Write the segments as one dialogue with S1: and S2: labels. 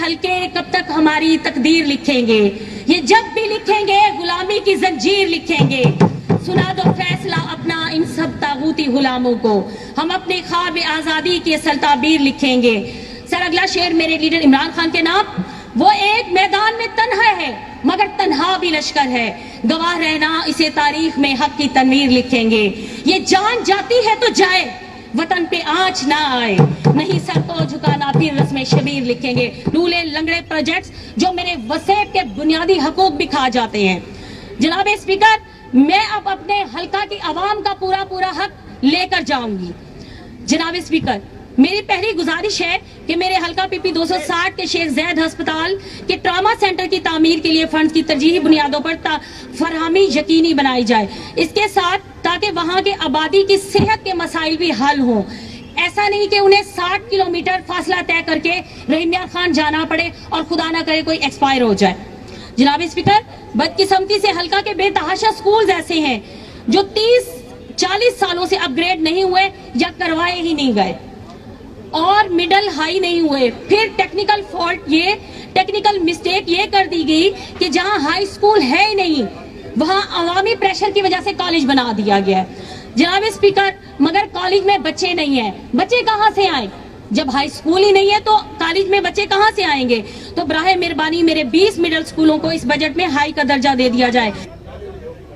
S1: हल्के कब तक हमारी तकदीर लिखेंगे, ये जब भी लिखेंगे गुलामी की जंजीर लिखेंगे। सुना दो फैसला अपना इन सब तागूती गुलामों को, हम अपने ख्वाब आजादी की असल ताबीर लिखेंगे। सर अगला शेर मेरे लीडर इमरान खान के नाम। वो एक मैदान में तन्हा है मगर तन्हा भी लश्कर है, गवाह रहना इसे तारीख में हक की तनवीर लिखेंगे। ये जान जाती है तो जाए, वतन पे आंच ना आए, नहीं सर को झुकाना फिर रस्म शबीर लिखेंगे। लूले लंगड़े प्रोजेक्ट्स जो मेरे वसेब के बुनियादी हकूक भी खा जाते हैं। जनाब स्पीकर, मैं अब अपने हल्का की आवाम का पूरा हक लेकर जाऊंगी। जनाब स्पीकर, मेरी पहली गुजारिश है कि मेरे हल्का पीपी 260 के शेख ज़ैद अस्पताल के ट्रामा सेंटर की तामीर के लिए फंड की तरजीही बुनियादों पर फरहमी यकीनी बनाई जाए, इसके साथ ताकि वहां के आबादी की सेहत के मसाइल भी हल हों। ऐसा नहीं कि उन्हें 60 किलोमीटर फासला तय करके रहीमिया खान जाना पड़े और खुदा ना करे कोई एक्सपायर हो जाए। जनाब स्पीकर, बदकिस्मती से हल्का के बेतहाशा स्कूल ऐसे हैं जो 30-40 सालों से अपग्रेड नहीं हुए या करवाए ही नहीं गए और मिडल हाई नहीं हुए। फिर टेक्निकल मिस्टेक ये कर दी गई कि जहां हाई स्कूल है ही नहीं वहां अवामी प्रेशर की वजह से कॉलेज बना दिया गया है। जनाब स्पीकर, मगर कॉलेज में बच्चे नहीं है, बच्चे कहां से आए? जब हाई स्कूल ही नहीं है तो कॉलेज में बच्चे कहां से आएंगे? तो बराहे मेहरबानी मेरे 20 मिडिल स्कूलों को इस बजट में हाई का दर्जा दे दिया जाए,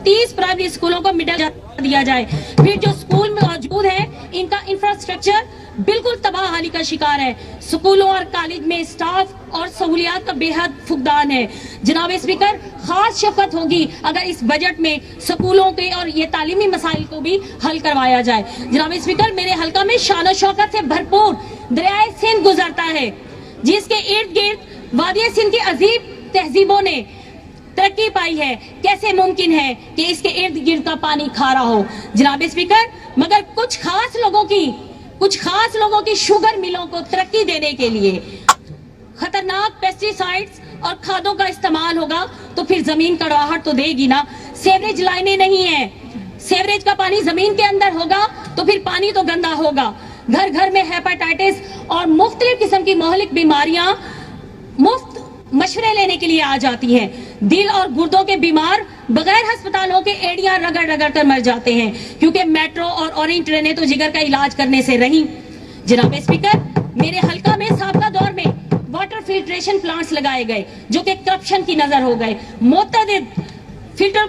S1: 30 प्राइमरी स्कूलों को मिडिल दिया जाए। फिर जो स्कूल में मौजूद है इनका इंफ्रास्ट्रक्चर बिल्कुल तबाहली का शिकार है। स्कूलों और कॉलेज में स्टाफ और सहूलियात का बेहद फुकदान है। जनाब स्पीकर, खास शफकत होगी अगर इस बजट में स्कूलों के और ये तालीमी मसाइल को भी हल करवाया जाए। जनाब स्पीकर, मेरे हल्का में शान शौकत से भरपूर दरियाए सिंध गुजरता है, जिसके इर्द गिर्द वादी सिंध की अजीब तहजीबों ने तरक्की पाई है। कैसे मुमकिन है कि इसके इर्द गिर्द का पानी खारा हो? जनाब स्पीकर, मगर कुछ खास लोगों की शुगर मिलों को तरक्की देने के लिए खतरनाक पेस्टिसाइड्स और खादों का इस्तेमाल होगा तो फिर जमीन कड़वाहट तो देगी ना। सीवरेज लाइनें नहीं है, सीवरेज का पानी जमीन के अंदर होगा तो फिर पानी तो गंदा होगा। घर घर में हेपेटाइटिस और मुख्तलिफ किस्म की मोहलिक बीमारियां मुफ्त मशवरे लेने के लिए आ जाती हैं। दिल और गुर्दों के बीमार बगैर अस्पतालों के एड़ियां रगड़ कर मर जाते हैं क्योंकि मेट्रो और ऑरेंज ट्रेनें तो जिगर का इलाज करने से रही। जनाब स्पीकर, मेरे हल्का में साबका दौर में वाटर फिल्ट्रेशन प्लांट्स लगाए गए जो कि करप्शन की नजर हो गए। मोतअद्दिद फिल्टर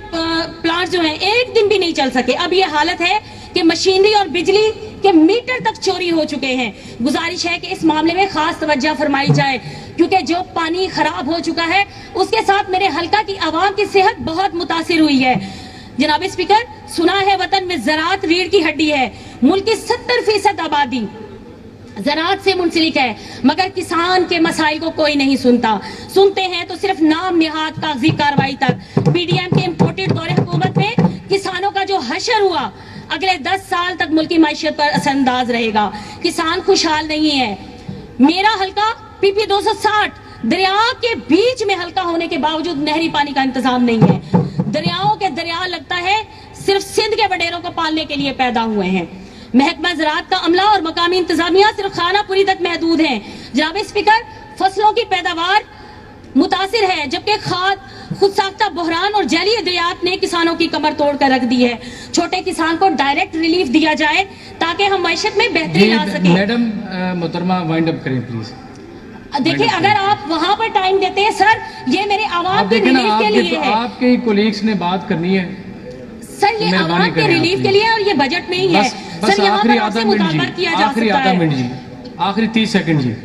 S1: प्लांट्स जो हैं एक दिन भी नहीं चल सके। अब ये हालत है कि मशीनरी और बिजली के मीटर तक चोरी हो चुके हैं। गुजारिश है कि इस मामले में खास तवज्जो फरमाई जाए क्योंकि जो पानी खराब हो चुका है उसके साथ मेरे हल्का की आवाम की सेहत बहुत मुतासिर हुई है। जनाब स्पीकर, सुना है वतन में ज़राअत रीढ़ की हड्डी है, मुल्क की 70% आबादी ज़राअत से मुंसलिक है, मगर किसान के मसाइल को कोई नहीं सुनते हैं तो सिर्फ नाम निहाद कागजी कार्रवाई तक। पीडीएम के इम्पोर्टेड दौरे हुकूमत में किसानों का जो हशर हुआ अगले 10 साल तक मुल्की मैशियत पर असरअंदाज रहेगा। किसान खुशहाल नहीं है। मेरा हल्का पीपी 260 दरिया के बीच में हल्का होने के बावजूद नहरी पानी का इंतजाम नहीं है। दरियाओं के दरिया लगता है सिर्फ सिंध के वडेरों को पालने के लिए पैदा हुए हैं। महकमा ज़राअत का अमला और मकामी इंतजामिया सिर्फ खानापुरी तक महदूद है। जनाब स्पीकर, फसलों की पैदावार मुतासिर है जबकि खुद साख्ता बहरान और जैली अद्वियात ने किसानों की कमर तोड़ कर रख दी है। छोटे किसान को डायरेक्ट रिलीफ दिया जाए ताकि हम मैशत में बेहतरी ला सकें।
S2: मैडम मोहतरमा वाइंड अप करें प्लीज।
S1: देखिए, अगर आप वहां पर टाइम देते हैं सर, ये मेरे आवाम के रिलीफ के लिए है।
S2: आपके कोलीग्स ने बात करनी है
S1: सर, ये आवाम के रिलीफ के लिए और ये बजट में ही है सर। यहाँ पर आपसे मुतालबा किया जा सकता है।
S2: आखिरी 30 सेकंड जी।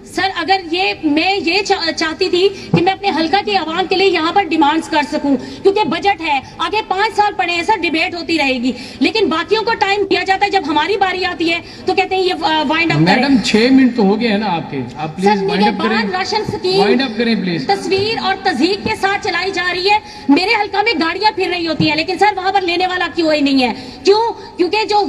S1: सर, अगर मैं ये चाहती थी कि मैं अपने हल्का की आवाम के लिए यहाँ पर डिमांड्स कर सकूं क्योंकि बजट है, आगे 5 साल पड़े हैं सर, डिबेट होती रहेगी, लेकिन बाकियों को टाइम दिया जाता है। जब हमारी बारी आती है तो कहते हैं ये वाइंड अप करें।
S2: मैडम 6 मिनट तो हो गए हैं ना आपके, आप प्लीज वाइंड अप करें।
S1: राशन स्कीम
S2: वाइंड अप करें प्लीज।
S1: तस्वीर और तस्दीक के साथ चलाई जा रही है। मेरे हल्का में गाड़ियां फिर रही होती है लेकिन सर वहां पर लेने वाला क्यों ही नहीं है? क्यों? क्योंकि जो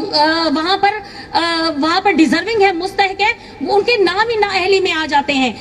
S1: वहां पर डिजर्विंग है, मुस्तहिक है, उनके नाम ही नाअहली में आ जाते हैं।